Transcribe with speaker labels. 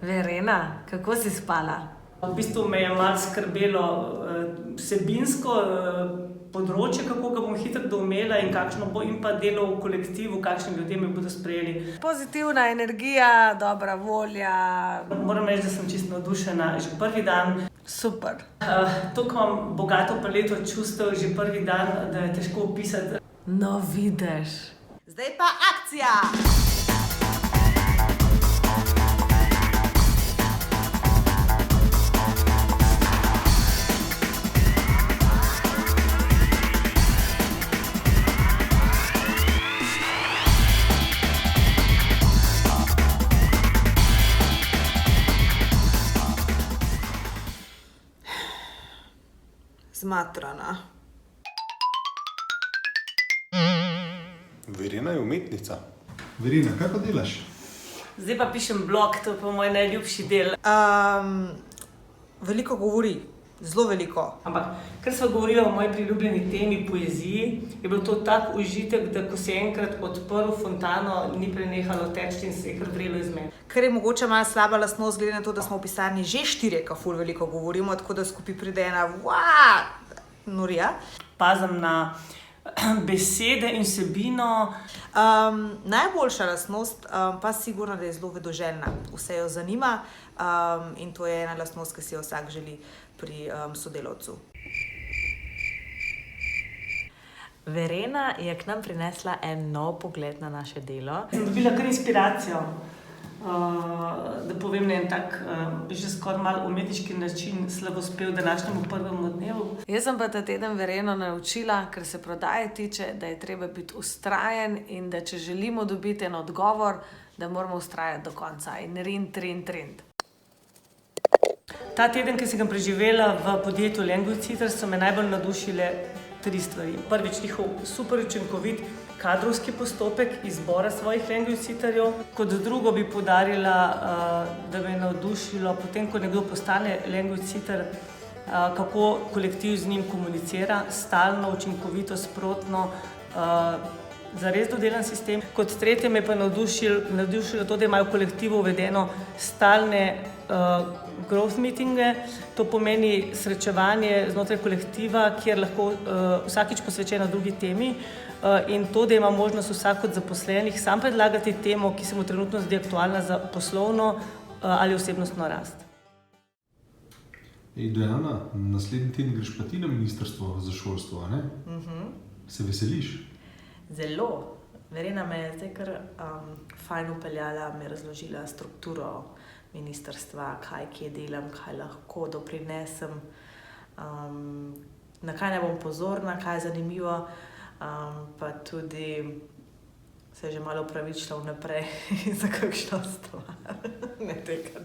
Speaker 1: Verena, kako si spala?
Speaker 2: V bistvu me je malo skrbelo vsebinsko področje, kako ga bom hitro doumela in kakšno bo, in pa delo v kolektivu, kakšni ljudje me bodo sprejeli.
Speaker 1: Pozitivna energija, dobra volja.
Speaker 2: Moram reči, da sem čisto navdušena že prvi dan.
Speaker 1: Super.
Speaker 2: Toliko imam bogato paleto čustev že prvi dan, da je težko opisati.
Speaker 1: No, vidiš.
Speaker 3: Zdaj pa akcija! Zmatrana.
Speaker 4: Verena je umetnica.
Speaker 5: Verena, kaj pa delaš?
Speaker 2: Zdaj pa pišem blog, to je pa moj najljubši del.
Speaker 3: Veliko govori, zelo veliko.
Speaker 2: Ampak, ker sva govorila o moji priljubljeni temi, poeziji, je bilo to tak užitek, da ko si enkrat odprl fontano, ni prenehalo teči in se je kar vrelo iz mene.
Speaker 3: Kar je mogoče malo slaba lastnost, glede na to, da smo v pisarni že štirje, ko ful veliko govorimo, tako da skupaj pride ena norija.
Speaker 2: Pazim na besede in vsebino.
Speaker 3: Najboljša lastnost pa sigurno, da je zelo vedoželjna. Vse jo zanima in to je ena lastnost, ki si jo vsak želi pri sodelavcu.
Speaker 1: Verena je k nam prinesla en nov pogled na naše delo.
Speaker 2: Sem dobila kar inspiracijo, da povem na en tak, že skoraj malo umetniški način, slavospev današnjemu prvemu dnevu.
Speaker 1: Jaz sem pa ta teden Vereno naučila, ker se prodaje tiče, da je treba biti vztrajen in da če želimo dobiti en odgovor, da moramo vztrajati do konca. In rind.
Speaker 2: Ta teden, ki sem ga preživela v podjetju Language so me najbolj navdušile 3 stvari. Prvič, njihov super učinkovit kadrovski postopek izbora svojih language-sitterjev. Kot drugo bi poudarila, da me je navdušilo potem, ko nekdo postane language-sitter, kako kolektiv z njim komunicira, stalno, učinkovito, sprotno, zares dodelan sistem. Kot tretje me je pa navdušilo to, da imajo v kolektivu uvedeno stalne growth meetinge. To pomeni srečevanje znotraj kolektiva, kjer lahko vsakič posvečeno drugi temi, in to, da ima možnost vsak od zaposlenih sam predlagati temo, ki se mu trenutno zdi aktualna za poslovno ali osebnostno rast.
Speaker 5: Dejana, naslednji teden greš pa ti na ministrstvo za šolstvo, a ne? Se veseliš?
Speaker 1: Zelo. Verena me je zdaj kar fajn upeljala, me razložila strukturo ministrstva, kaj kje delam, kaj lahko doprinesem, na kaj ne bom pozorna, kaj je zanimivo, pa tudi se je že malo opravičila vnaprej za kakšno stvar. Ne tega.